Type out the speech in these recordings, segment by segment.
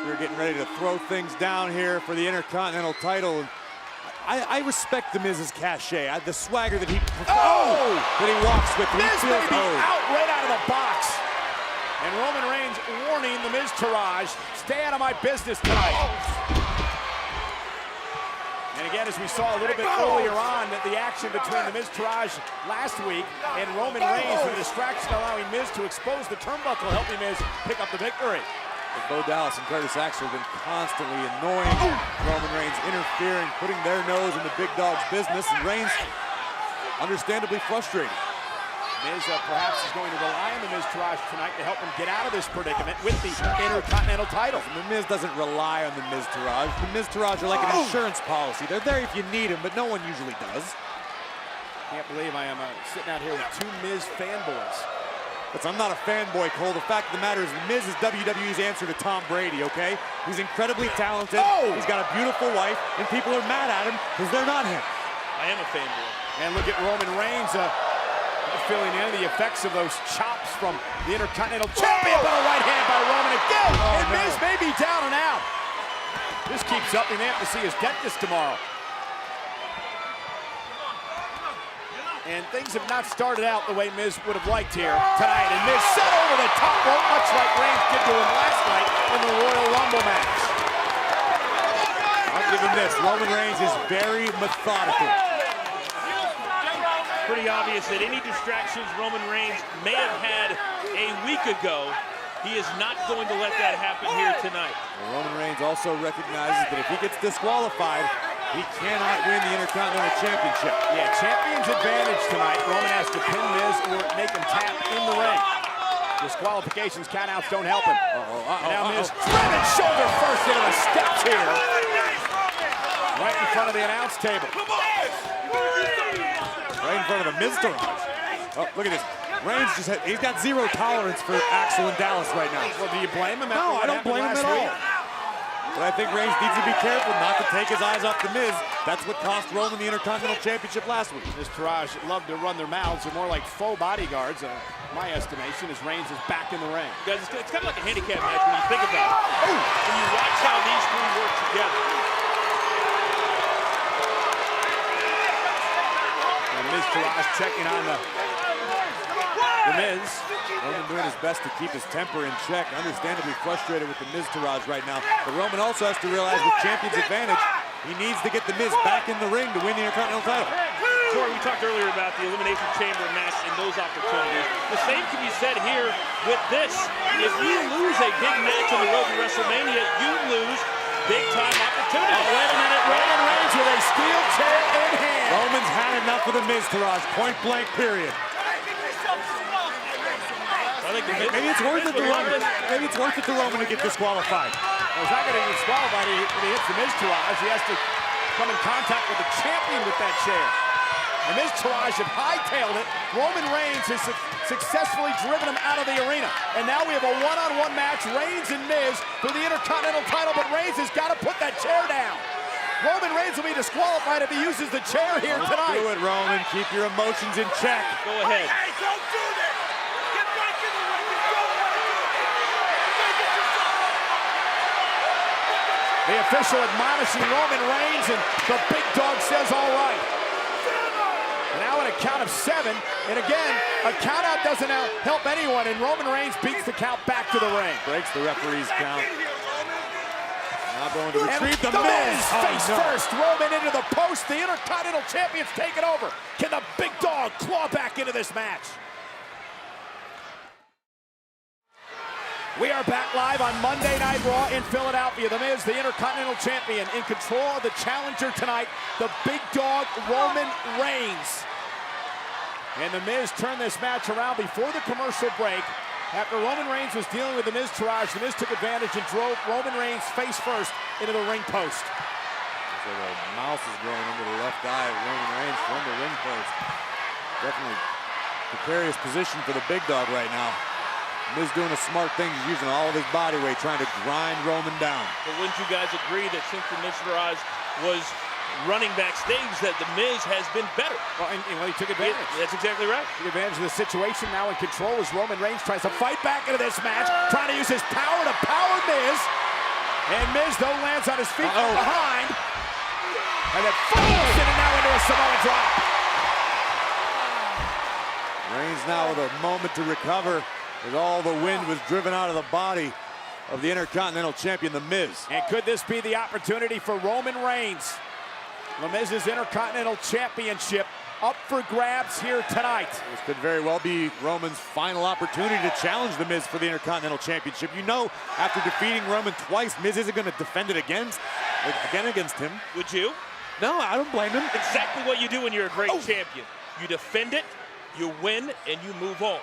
We're getting ready to throw things down here for the Intercontinental title. I respect the Miz's cachet, the swagger that he that he walks with. Miz may be out right out of the box. And Roman Reigns warning the Miztourage, stay out of my business tonight. And again, as we saw a little bit earlier on, the action between the Miztourage last week and Roman Reigns, with a distraction allowing Miz to expose the turnbuckle, helping Miz pick up the victory. Bo Dallas and Curtis Axel have been constantly annoying Roman Reigns, interfering, putting their nose in the big dog's business, and Reigns understandably frustrated. Miz perhaps is going to rely on the Miztourage tonight to help him get out of this predicament with the Intercontinental title. The Miz doesn't rely on the Miztourage. The Miztourage are like an insurance policy. They're there if you need them, but no one usually does. Can't believe I am sitting out here with two Miz fanboys. I'm not a fanboy, Cole. The fact of the matter is the Miz is WWE's answer to Tom Brady, okay? He's incredibly talented. He's got a beautiful wife, and people are mad at him because they're not him. I am a fanboy. And look at Roman Reigns feeling the effects of those chops from the Intercontinental Champion, but a right hand by Roman again. And Miz may be down and out. This keeps up, and they have to see his dentist tomorrow. And things have not started out the way Miz would have liked here tonight. And Miz set over the top rope, much like Reigns did to him last night in the Royal Rumble match. I'll give him this. Roman Reigns is very methodical. Pretty obvious that any distractions Roman Reigns may have had a week ago, he is not going to let that happen here tonight. Well, Roman Reigns also recognizes that if he gets disqualified, he cannot win the Intercontinental Championship. Yeah, champion's advantage tonight. Roman has to pin Miz or make him tap in the ring. Disqualifications, countouts don't help him. And now Miz driven shoulder first into the steps here. Right in front of the announce table. Right in front of the Miztourage. Oh, look at this. Reigns he's got zero tolerance for Axel and Dallas right now. Well, do you blame him? No, I don't blame him at all. But I think Reigns needs to be careful not to take his eyes off the Miz. That's what cost Roman the Intercontinental Championship last week. Miztourage love to run their mouths. They're more like faux bodyguards, my estimation, as Reigns is back in the ring. Guys, it's kind of like a handicap match when you think about it. When you watch how these three work together. And Miztourage checking on the Miz. Roman doing his best to keep his temper in check, understandably frustrated with the Miztourage right now. But Roman also has to realize with champion's advantage, he needs to get the Miz back in the ring to win the Intercontinental title. Corey, we talked earlier about the Elimination Chamber match and those opportunities. The same can be said here with this. If you lose a big match on the road to WrestleMania, you lose big-time opportunities. Oh, wait a minute. Roman Reigns with a steel chair in hand. Roman's had enough of the Miztourage, point blank, period. Maybe it's worth it to Roman. Maybe it's worth it to Roman to get disqualified. Well, he's not going to get disqualified when he hits the Miztourage. He has to come in contact with the champion with that chair. And Miztourage have hightailed it. Roman Reigns has successfully driven him out of the arena. And now we have a one-on-one match, Reigns and Miz for the Intercontinental title, but Reigns has got to put that chair down. Roman Reigns will be disqualified if he uses the chair here tonight. Do it, Roman. Keep your emotions in check. Go ahead. Hey, don't do this! Get back in the ring! The official admonishing Roman Reigns, and the big dog says all right. And now at a count of 7, and again, a count out doesn't help anyone, and Roman Reigns beats the count back to the ring. Breaks the referee's count. Now going to retrieve the Miz. Face first, Roman into the post. The Intercontinental Champion's taken over. Can the big dog claw back into this match? We are back live on Monday Night Raw in Philadelphia. The Miz, the Intercontinental Champion, in control of the challenger tonight, the big dog, Roman Reigns. And the Miz turned this match around before the commercial break. After Roman Reigns was dealing with the Miztourage, the Miz took advantage and drove Roman Reigns face first into the ring post. So the mouse is going under the left eye of Roman Reigns from the ring post. Definitely precarious position for the big dog right now. Miz doing a smart thing. He's using all of his body weight, trying to grind Roman down. But wouldn't you guys agree that since the Miztourage was running backstage, that the Miz has been better? Well, and he took advantage. That's exactly right. Took advantage of the situation, now in control as Roman Reigns tries to fight back into this match, trying to use his power to power Miz. And Miz, though, lands on his feet from behind. And then falls in and now into a Samoa drop. Reigns now with a moment to recover as all the wind was driven out of the body of the Intercontinental Champion, The Miz. And could this be the opportunity for Roman Reigns? The Miz's Intercontinental Championship up for grabs here tonight. This could very well be Roman's final opportunity to challenge The Miz for the Intercontinental Championship. You know, after defeating Roman twice, Miz isn't going to defend it again against him. Would you? No, I don't blame him. Exactly what you do when you're a great champion. You defend it, you win, and you move on.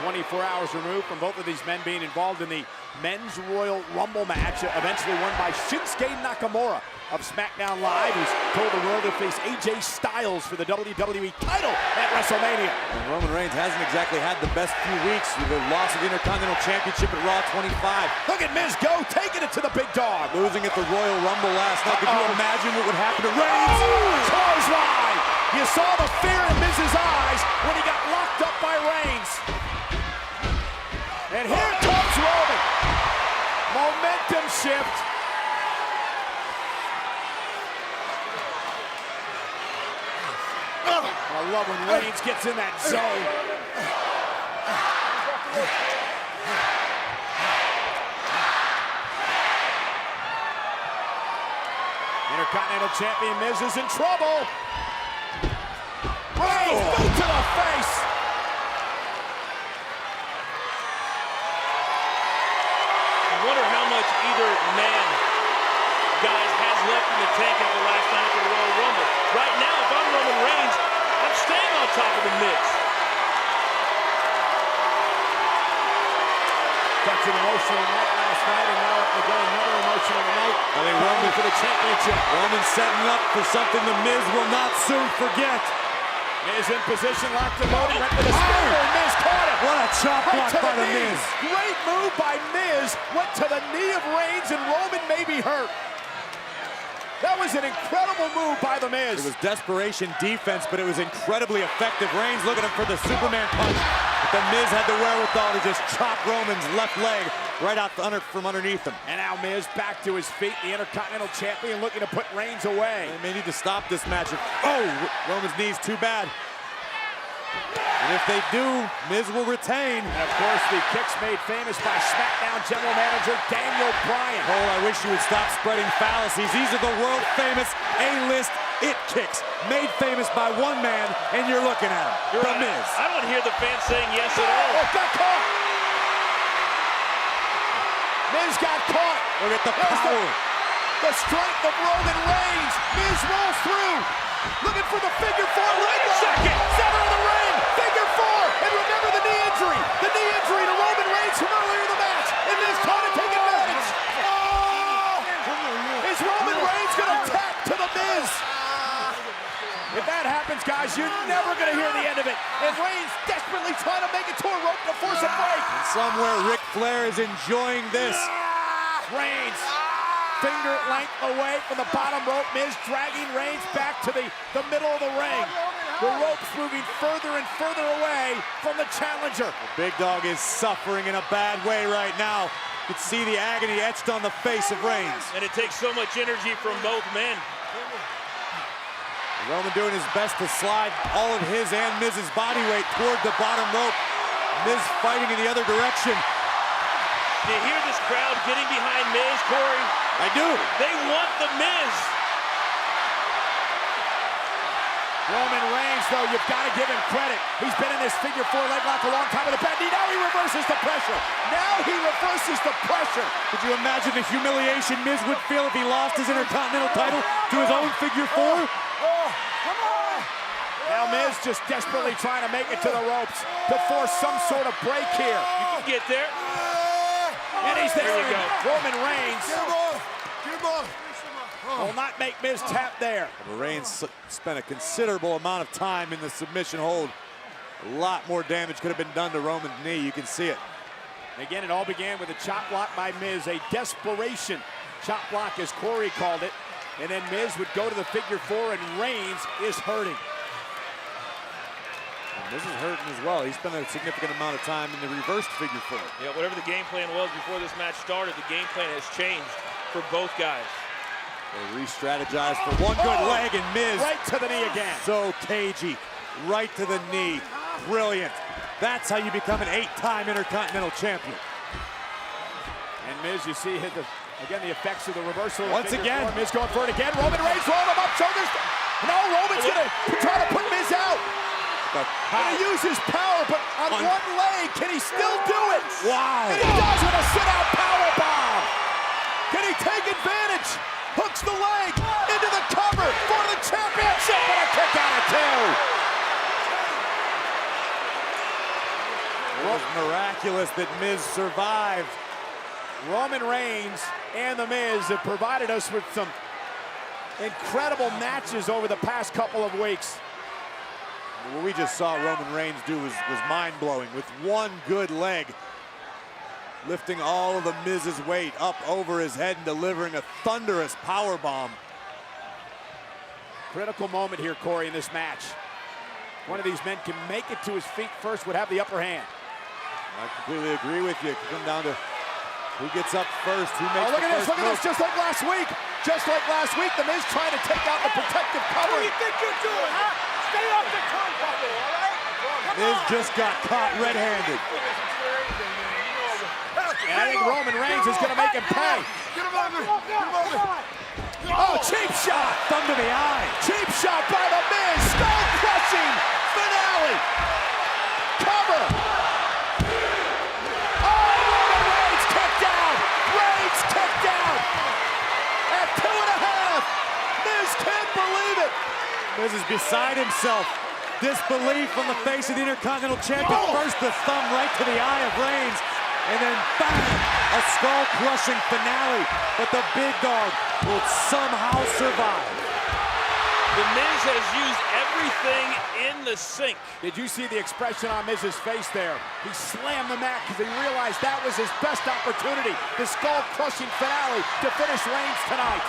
24 hours removed from both of these men being involved in the Men's Royal Rumble match, eventually won by Shinsuke Nakamura of SmackDown Live, who's told the world to face AJ Styles for the WWE title at WrestleMania. And Roman Reigns hasn't exactly had the best few weeks with the loss of the Intercontinental Championship at Raw 25. Look at Miz go, taking it to the big dog. Losing at the Royal Rumble last night. Could you imagine what would happen to Reigns? Clothesline! You saw the fear in Miz's eyes when he got locked up by Reigns. And here comes Roman. Momentum shift. I love when Reigns gets in that zone. Intercontinental Champion Miz is in trouble. Reigns, boot to the face. I wonder how much either man, guys, has left in the tank at the last night at the Royal Rumble. Right now, if I'm Roman Reigns, I'm staying on top of the Miz. Such an emotional night last night, and now again another emotional night. I think Roman for the championship. Roman's setting up for something The Miz will not soon forget. Miz in position, locked and loaded, went to the spear, and Miz caught him. What a chop block by The Miz. Great move by Miz, went to the knee of Reigns, and Roman may be hurt. That was an incredible move by The Miz. It was desperation defense, but it was incredibly effective. Reigns looking for the Superman punch, but The Miz had the wherewithal to just chop Roman's left leg right out from underneath him. And now Miz back to his feet, the Intercontinental Champion looking to put Reigns away. They may need to stop this match. Roman's knee's too bad. And if they do, Miz will retain. And of course, the kicks made famous by SmackDown General Manager Daniel Bryan. Cole, I wish you would stop spreading fallacies. These are the world-famous A-list it kicks, made famous by one man, and you're looking at him, The Miz. I don't hear the fans saying yes at all. Oh, got caught! Miz got caught. Look at the power. The strength of Roman Reigns. Miz rolls through. Looking for the figure four. Wait a second. Center of the ring. Figure four. And remember the knee injury. The knee injury to Roman Reigns from earlier in the match. And Miz trying to take advantage. Is Roman Reigns going to tap to the Miz? If that happens, guys, you're never going to hear the end of it. And Reigns desperately trying to make it to a rope to force a break. And somewhere Ric Flair is enjoying this. Reigns, finger length away from the bottom rope. Miz dragging Reigns back to the middle of the ring. The rope's moving further and further away from the challenger. The big dog is suffering in a bad way right now. You can see the agony etched on the face of Reigns. And it takes so much energy from both men. Roman doing his best to slide all of his and Miz's body weight toward the bottom rope. Miz fighting in the other direction. You hear this crowd getting behind Miz, Corey? I do. They want the Miz. Roman Reigns, though, you've got to give him credit. He's been in this figure four leg lock a long time with a bad knee. Now he reverses the pressure. Now he reverses the pressure. Could you imagine the humiliation Miz would feel if he lost his Intercontinental title to his own figure four? Now Miz just desperately trying to make it to the ropes to force some sort of break here. You can get there. And he's there. There you go. Roman Reigns will not make Miz tap there. Reigns spent a considerable amount of time in the submission hold. A lot more damage could have been done to Roman's knee. You can see it. Again, it all began with a chop block by Miz, a desperation chop block as Corey called it. And then Miz would go to the figure four and Reigns is hurting. This is hurting as well. He spent a significant amount of time in the reversed figure four. Yeah, whatever the game plan was before this match started, the game plan has changed for both guys. They re-strategized for one good leg, and Miz. Right to the knee again. So cagey. Right to the knee. Brilliant. That's how you become an 8-time Intercontinental Champion. And Miz, you see, hit again the effects of the reversal. Once again. Miz going for it again. Roman Reigns rolling him up, shoulders. No, Roman's going to try to put Miz out. Going to use his power, but on one leg, can he still do it? Wow. And he does with a sit-out power bomb. Can he take advantage? Hooks the leg into the cover for the championship, and a kick out of two. It was miraculous that Miz survived. Roman Reigns and The Miz have provided us with some incredible matches over the past couple of weeks. What we just saw Roman Reigns do was mind-blowing. With one good leg, lifting all of the Miz's weight up over his head and delivering a thunderous power bomb. Critical moment here, Corey, in this match. One of these men can make it to his feet first, would have the upper hand. I completely agree with you. It could come down to who gets up first, who makes look the at this, first look at this, just like last week. Just like last week, The Miz trying to take out the protective What do covering. you think you're doing, huh? Stay off the turnbuckle, all right? Miz just got caught red-handed. And I think Roman Reigns is going to make him pay. Get him over. Get him over. Oh, cheap shot. Thumb to the eye. Cheap shot by The Miz. Skull-crushing finale. Cover. Oh, Roman Reigns kicked out. Reigns kicked out. At 2.5. Miz can't believe it. Miz is beside himself. Disbelief on the face of the Intercontinental Champion. First the thumb right to the eye of Reigns, and then bang, a skull-crushing finale. But the big dog will somehow survive. The Miz has used everything in the sink. Did you see the expression on Miz's face there? He slammed the mat because he realized that was his best opportunity. The skull-crushing finale to finish Reigns tonight.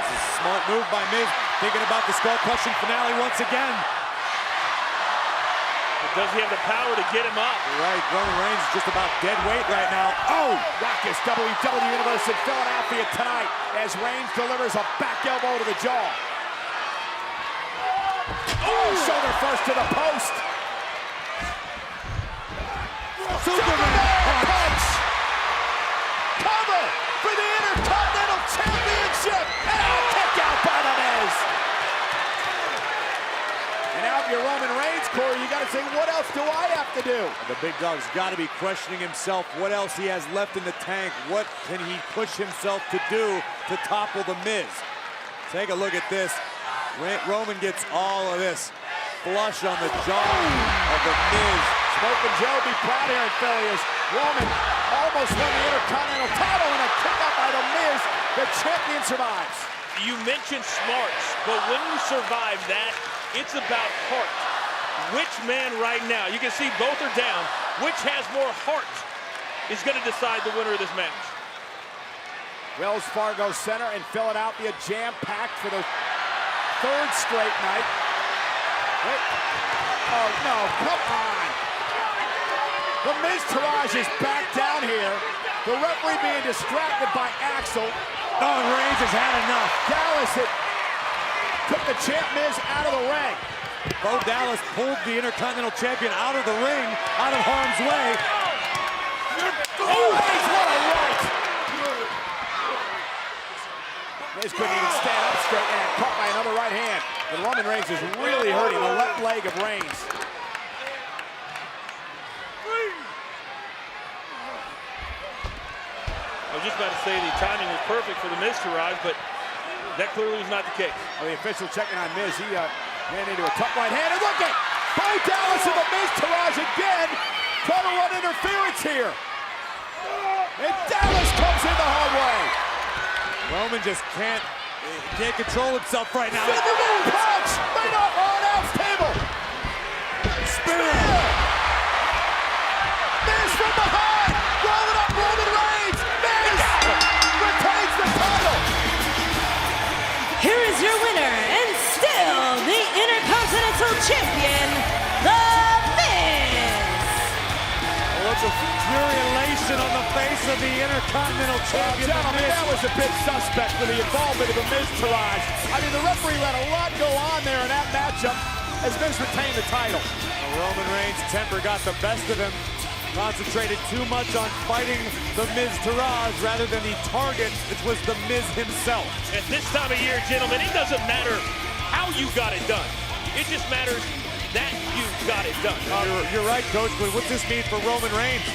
This is a smart move by Miz, thinking about the skull-crushing finale once again. But does he have the power to get him up? Right, Roman Reigns is just about dead weight right now. Oh! Raucous WWE Universe in Philadelphia tonight as Reigns delivers a back elbow to the jaw. Oh, shoulder first to the post. Superman punch. Cover for the Intercontinental Championship. And a kick out by The Miz. And now if you're Roman Reigns, Corey, you got to say, what else do I have to do? The big dog's got to be questioning himself what else he has left in the tank. What can he push himself to do to topple The Miz? Take a look at this. Roman gets all of this. Flush on the jaw of The Miz. Smoking Joe be proud here in Philly as Roman almost won the Intercontinental title and a kick out by The Miz. The champion survives. You mentioned smarts, but when you survive that, it's about heart. Which man right now, you can see both are down, which has more heart is going to decide the winner of this match. Wells Fargo Center in Philadelphia jam-packed for the third straight night. Wait. Oh, no, come on. The Miztourage is back down here. The referee being distracted by Axel. Oh, Reigns has had enough. Dallas took the champ Miz out of the ring. Bo Dallas pulled the Intercontinental Champion out of the ring, out of harm's way. Oh, Reigns, what a right! Miz couldn't even stand up straight and caught by another right hand. But Roman Reigns is really hurting the left leg of Reigns. I was just about to say the timing was perfect for the Miztourage, but that clearly was not the case. Well, the official checking on Miz. He ran into a tuck right hand. And look at Bo Dallas and the Miztourage again, trying to run interference here. And Dallas comes in the hard way. Roman just can't control himself right now. Punch! Right off on Al's table. Spear! Miz from behind. Rolling up Roman Reigns. Miz retains the title. Here is your winner and still the loss of the Intercontinental Champion. Gentlemen, that was a bit suspect for the involvement of the Miztourage. I mean, the referee let a lot go on there in that matchup as Miz retained the title. Roman Reigns' temper got the best of him. Concentrated too much on fighting the Miztourage rather than the target, which was the Miz himself. At this time of year, gentlemen, it doesn't matter how you got it done. It just matters that you got it done. You're right, Coach, but what's this mean for Roman Reigns?